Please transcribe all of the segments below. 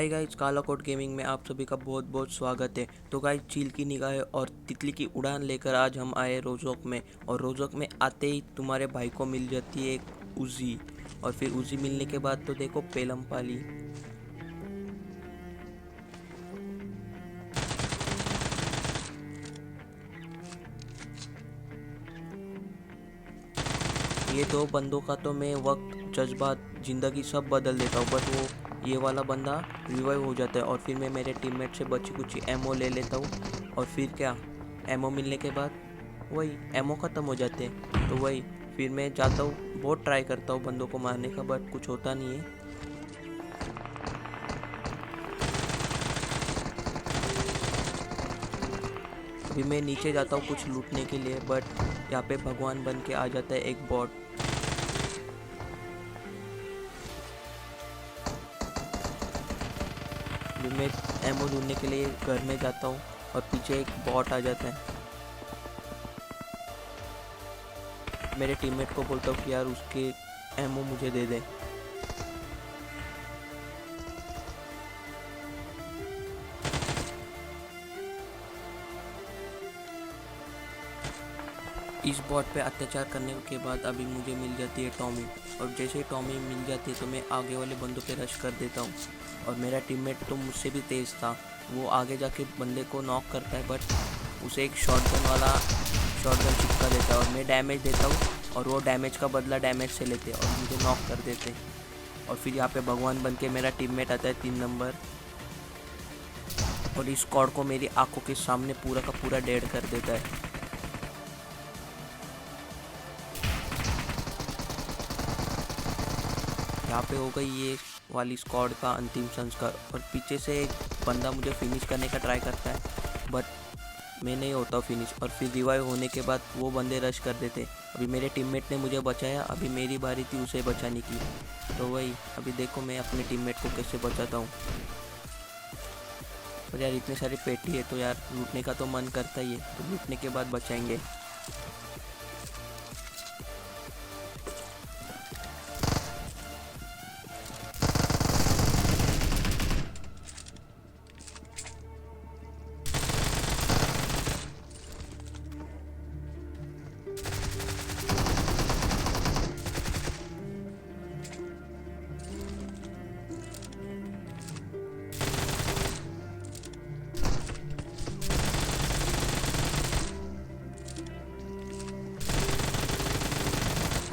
Hi guys, काला coat gaming में आप सभी का बहुत बहुत स्वागत है। तो गाइस, चील की निगाहें और तितली की उड़ान लेकर आज हम आए रोजोक में। और रोजोक में आते ही तुम्हारे भाई को मिल जाती है एक उजी। और फिर उजी मिलने के बाद तो देखो पेलम पाली। ये दो बंदों का तो मैं वक्त, जज्बात, ज़िंदगी सब बदल देता हूँ, बट वो ये वाला बंदा रिवाइव हो जाता है। और फिर मैं मेरे टीममेट से बची कुछ एमओ ले लेता हूँ। और फिर क्या, एमओ मिलने के बाद वही एमओ ख़त्म हो जाते हैं। तो वही फिर मैं जाता हूँ, बहुत ट्राई करता हूँ बंदों को मारने का, बट कुछ होता नहीं है। अभी मैं नीचे जाता हूँ कुछ लूटने के लिए, बट यहाँ पे भगवान बन के आ जाता है एक बॉट। अभी मैं एमओ ढूंढने के लिए घर में जाता हूँ और पीछे एक बॉट आ जाता है। मेरे टीममेट को बोलता हूँ कि यार उसके एमओ मुझे दे दे। इस बॉट पे अत्याचार करने के बाद अभी मुझे मिल जाती है टॉमी। और जैसे ही टॉमी मिल जाती है तो मैं आगे वाले बंदों पे रश कर देता हूँ। और मेरा टीममेट तो मुझसे भी तेज़ था, वो आगे जाके बंदे को नॉक करता है, बट उसे एक शॉटगन चिपका देता है और मैं डैमेज देता हूँ। और वो डैमेज का बदला डैमेज से लेते और मुझे नॉक कर देते। और फिर यहाँ पे भगवान बन के मेरा टीममेट आता है 3 नंबर, और इस स्क्वाड को मेरी आंखों के सामने पूरा का पूरा डेड कर देता है। यहाँ पे हो गई ये वाली स्क्वाड का अंतिम संस्कार। और पीछे से एक बंदा मुझे फिनिश करने का ट्राई करता है, बट मैं नहीं होता फिनिश। और फिर रिवाइव होने के बाद वो बंदे रश कर देते। अभी मेरे टीममेट ने मुझे बचाया, अभी मेरी बारी थी उसे बचाने की। तो वही अभी देखो मैं अपने टीममेट को कैसे बचाता हूँ। और यार इतने सारे पेटी है तो यार लूटने का तो मन करता ही है, तो लूटने के बाद बचाएंगे।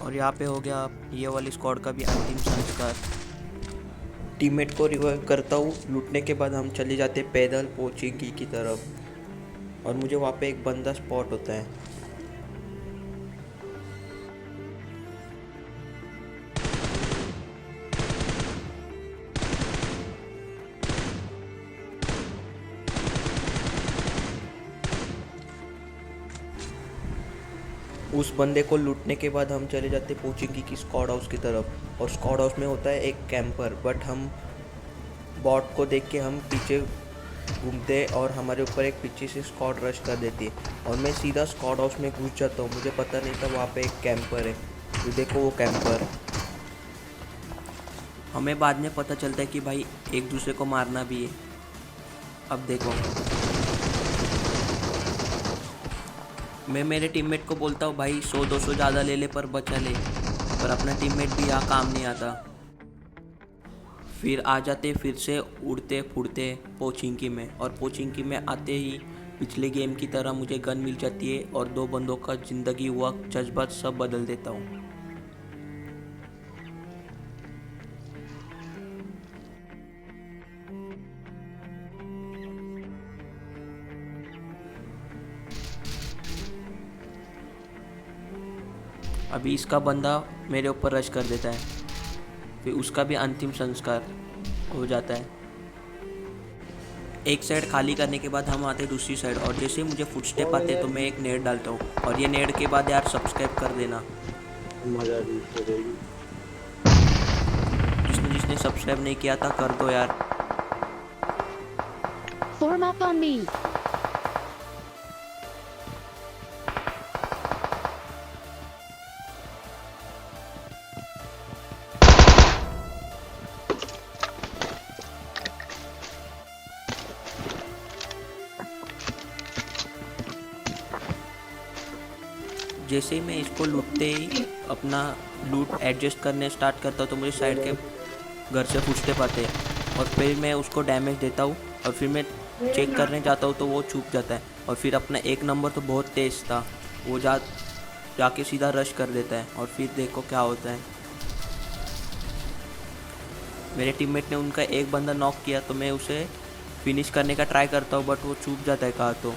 और यहाँ पे हो गया ये वाली स्क्वाड का भी अंतिम संस्कार। टीममेट को रिवाइव करता हूँ। लूटने के बाद हम चले जाते पैदल पोचिंकी की तरफ। और मुझे वहाँ पे एक बंदा स्पॉट होता है। उस बंदे को लूटने के बाद हम चले जाते पोचिंकी की स्क्वाड हाउस की तरफ। और स्क्वाड हाउस में होता है एक कैंपर, बट हम बॉट को देख के हम पीछे घूमते और हमारे ऊपर एक पीछे से स्क्वाड रश कर देती है। और मैं सीधा स्क्वाड हाउस में घुस जाता हूँ, मुझे पता नहीं था वहाँ पे एक कैंपर है। तो देखो वो कैंपर, हमें बाद में पता चलता है कि भाई एक दूसरे को मारना भी है। अब देखो मैं मेरे टीममेट को बोलता हूँ भाई 100-200 ज़्यादा ले ले पर बचा ले, पर अपना टीममेट भी यहाँ काम नहीं आता। फिर आ जाते फिर से उड़ते फुड़ते पोचिंकी में। और पोचिंकी में आते ही पिछले गेम की तरह मुझे गन मिल जाती है और 2 बंदों का ज़िंदगी वक्त जज्बात सब बदल देता हूँ। अभी इसका बंदा मेरे ऊपर रश कर देता है, फिर उसका भी अंतिम संस्कार हो जाता है। एक साइड खाली करने के बाद हम आते दूसरी साइड, और जैसे मुझे फुटस्टेप आते तो मैं एक नेड डालता हूँ। और ये नेड के बाद यार सब्सक्राइब कर देना। जिसने जिसने सब्सक्राइब नहीं किया था कर दो यार। Form up on me. जैसे ही मैं इसको लूटते ही अपना लूट एडजस्ट करने स्टार्ट करता हूँ तो मुझे साइड के घर से पूछते पाते हैं और फिर मैं उसको डैमेज देता हूँ और फिर मैं चेक करने जाता हूँ तो वो छुप जाता है और फिर अपना एक नंबर तो बहुत तेज़ था, वो जाके सीधा रश कर देता है और फिर देखो क्या होता है। मेरे टीममेट ने उनका एक बंदा नॉक किया तो मैं उसे फिनिश करने का ट्राई करता हूँ बट वो छुप जाता है कहाँ तो।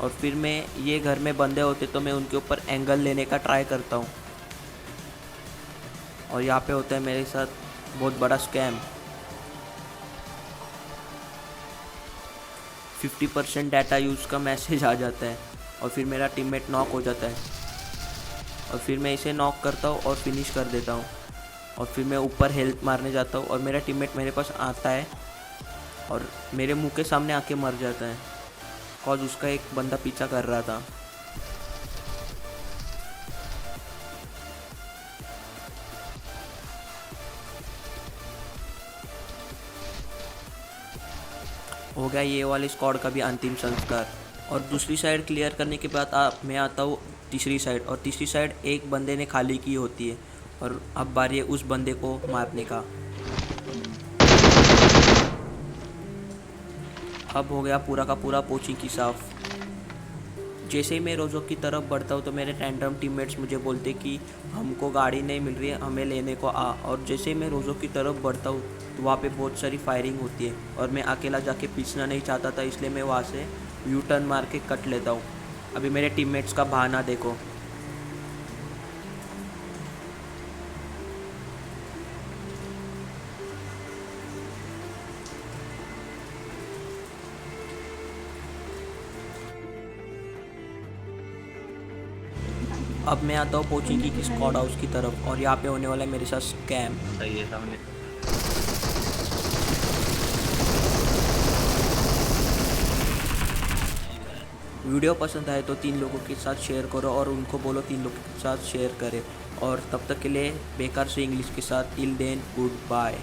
और फिर मैं ये घर में बंदे होते तो मैं उनके ऊपर एंगल लेने का ट्राई करता हूँ और यहाँ पे होता है मेरे साथ बहुत बड़ा स्कैम। 50% डाटा यूज़ का मैसेज आ जाता है और फिर मेरा टीममेट नॉक हो जाता है और फिर मैं इसे नॉक करता हूँ और फिनिश कर देता हूँ और फिर मैं ऊपर हेल्थ मारने जाता हूँ और मेरा टीममेट मेरे पास आता है और मेरे मुंह के सामने आके मर जाता है कॉज उसका एक बंदा पीछा कर रहा था। हो गया ये वाले स्क्वाड का भी अंतिम संस्कार और दूसरी साइड क्लियर करने के बाद मैं आता हूँ तीसरी साइड और तीसरी साइड एक बंदे ने खाली की होती है और अब बारी है उस बंदे को मारने का। अब हो गया पूरा का पूरा पोची की साफ। जैसे ही मैं रोज़ों की तरफ बढ़ता हूँ तो मेरे रैंडम टीममेट्स मुझे बोलते कि हमको गाड़ी नहीं मिल रही है, हमें लेने को आ। और जैसे ही मैं रोज़ों की तरफ बढ़ता हूँ तो वहाँ पे बहुत सारी फायरिंग होती है और मैं अकेला जाके पीछना नहीं चाहता था, इसलिए मैं वहाँ से यू टर्न मार के कट लेता हूँ। अभी मेरे टीममेट्स का बहाना देखो। अब मैं आता हूँ पोचिंकी की स्क्वाड हाउस की तरफ और यहाँ पे होने वाला है मेरे साथ स्कैम। सही है सामने। वीडियो पसंद आए तो 3 लोगों के साथ शेयर करो और उनको बोलो 3 लोगों के साथ शेयर करें और तब तक के लिए बेकार से इंग्लिश के साथ टिल देन गुड बाय।